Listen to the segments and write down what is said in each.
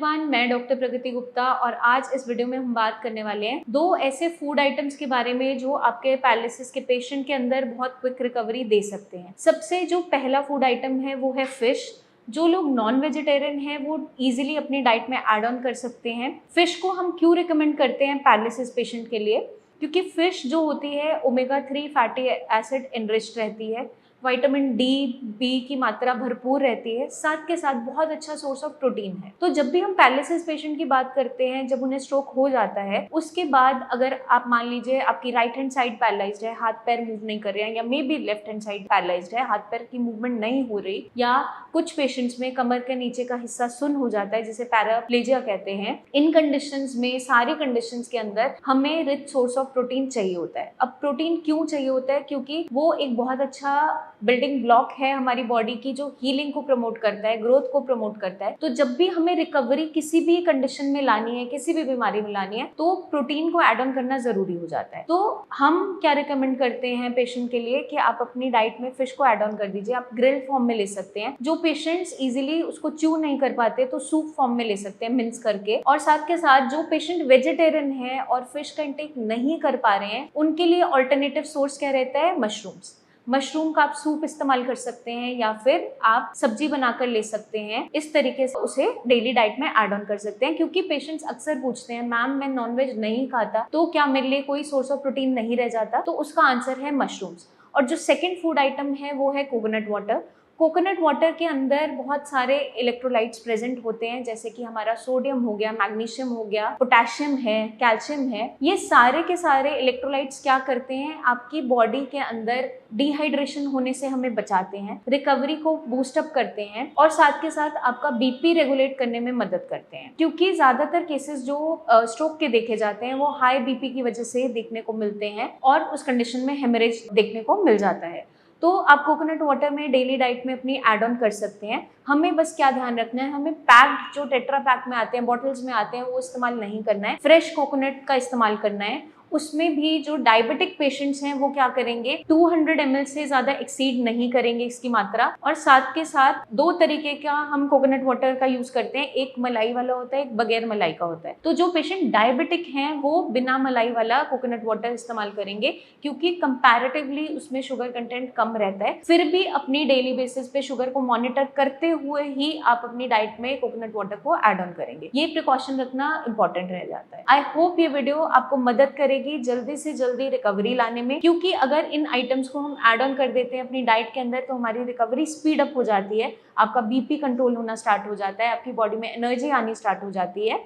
Everyone, मैं doctor प्रगति गुप्ता और आज इस वीडियो में हम बात करने वाले हैं दो ऐसे फूड आइटम्स के बारे में जो आपके पैरालिसिस के पेशेंट के अंदर बहुत क्विक रिकवरी दे सकते हैं। सबसे जो पहला फूड आइटम है वो है फिश। जो लोग नॉन वेजिटेरियन हैं वो इजीली अपनी डाइट में ऐड ऑन कर सकते हैं। फिश को हम क्यों रिकमेंड करते हैं पैरालिसिस पेशेंट के लिए? क्योंकि फिश जो होती है ओमेगा 3 फैटी एसिड इनरिच्ड रहती है, विटामिन डी, बी की मात्रा भरपूर रहती है, साथ के साथ बहुत अच्छा सोर्स ऑफ प्रोटीन है। तो जब भी हम पैरालिसिस पेशेंट की बात करते हैं, जब उन्हें स्ट्रोक हो जाता है, उसके बाद अगर आप मान लीजिए आपकी राइट हैंड साइड पैरालाइज्ड है, हाथ पैर मूव नहीं कर रहे हैं, या may be left hand side paralysed है, हाथ पैर की मूवमेंट नहीं हो रही, या कुछ पेशेंट्स में कमर के नीचे का हिस्सा सुन्न हो जाता है जिसे पैराप्लेजिया कहते हैं। इन कंडीशंस में, सारी कंडीशंस के अंदर हमें रिच सोर्स ऑफ प्रोटीन चाहिए होता है। अब प्रोटीन क्यों चाहिए होता है? क्योंकि वो एक बहुत अच्छा बिल्डिंग ब्लॉक है हमारी बॉडी की, जो हीलिंग को प्रमोट करता है, ग्रोथ को प्रमोट करता है। तो जब भी हमें रिकवरी किसी भी कंडीशन में लानी है, किसी भी बीमारी में लानी है, तो प्रोटीन को ऐड ऑन करना जरूरी हो जाता है। तो हम क्या रिकमेंड करते हैं पेशेंट के लिए कि आप अपनी डाइट में फिश को ऐड ऑन कर दीजिए। आप ग्रिल फॉर्म में ले सकते हैं। जो पेशेंट्स इजीली उसको च्यू नहीं कर पाते तो सूप फॉर्म में ले सकते हैं, मिन्स करके। और साथ के साथ जो पेशेंट वेजिटेरियन है और फिश का इंटेक नहीं कर पा रहे हैं, उनके लिए ऑल्टरनेटिव सोर्स क्या रहता है? मशरूम्स। मशरूम का आप सूप इस्तेमाल कर सकते हैं या फिर आप सब्जी बनाकर ले सकते हैं। इस तरीके से उसे डेली डाइट में ऐड ऑन कर सकते हैं। क्योंकि पेशेंट्स अक्सर पूछते हैं, मैम मैं नॉनवेज नहीं खाता तो क्या मेरे लिए कोई सोर्स ऑफ प्रोटीन नहीं रह जाता? तो उसका आंसर है मशरूम्स। और जो सेकंड फूड आइटम है वो है कोकोनट वाटर। कोकोनट वाटर के अंदर बहुत सारे इलेक्ट्रोलाइट्स प्रेजेंट होते हैं, जैसे कि हमारा सोडियम हो गया, मैग्नीशियम हो गया, पोटेशियम है, कैल्शियम है। ये सारे के सारे इलेक्ट्रोलाइट्स क्या करते हैं? आपकी बॉडी के अंदर डिहाइड्रेशन होने से हमें बचाते हैं, रिकवरी को बूस्ट अप करते हैं, और साथ के साथ आपका बीपी रेगुलेट करने में मदद करते हैं। क्योंकि ज्यादातर केसेस जो स्ट्रोक के देखे जाते हैं वो हाई बीपी की वजह से देखने को मिलते हैं और उस कंडीशन में हेमरेज देखने को मिल जाता है। तो आप कोकोनट वाटर में डेली डाइट में अपनी ऐड ऑन कर सकते हैं। हमें बस क्या ध्यान रखना है, हमें पैक्ड जो टेट्रा पैक में आते हैं, बॉटल्स में आते हैं, वो इस्तेमाल नहीं करना है। फ्रेश कोकोनट का इस्तेमाल करना है। उसमें भी जो डायबिटिक पेशेंट्स हैं वो क्या करेंगे, 200 ml से ज्यादा एक्सीड नहीं करेंगे इसकी मात्रा। और साथ के साथ दो तरीके का हम कोकोनट वाटर का यूज करते हैं, एक मलाई वाला होता है, एक बगैर मलाई का होता है। तो जो पेशेंट डायबिटिक हैं वो बिना मलाई वाला कोकोनट वाटर इस्तेमाल करेंगे, क्योंकि कंपैरेटिवली उसमें शुगर कंटेंट कम रहता है। फिर भी अपनी डेली बेसिस पे शुगर को मॉनिटर करते हुए ही आप अपनी डाइट में कोकोनट वाटर को ऐड ऑन करेंगे। ये प्रिकॉशन रखना इंपॉर्टेंट रह जाता है। आई होप ये वीडियो आपको मदद करेगी जल्दी से जल्दी रिकवरी लाने में, क्योंकि अगर इन आइटम्स को हम ऐड ऑन कर देते हैं अपनी डाइट के अंदर तो हमारी रिकवरी स्पीड अप हो जाती है, आपका बीपी कंट्रोल होना स्टार्ट हो जाता है, आपकी बॉडी में एनर्जी आनी स्टार्ट हो जाती है।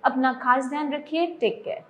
अपना खास ध्यान रखिए। Take care.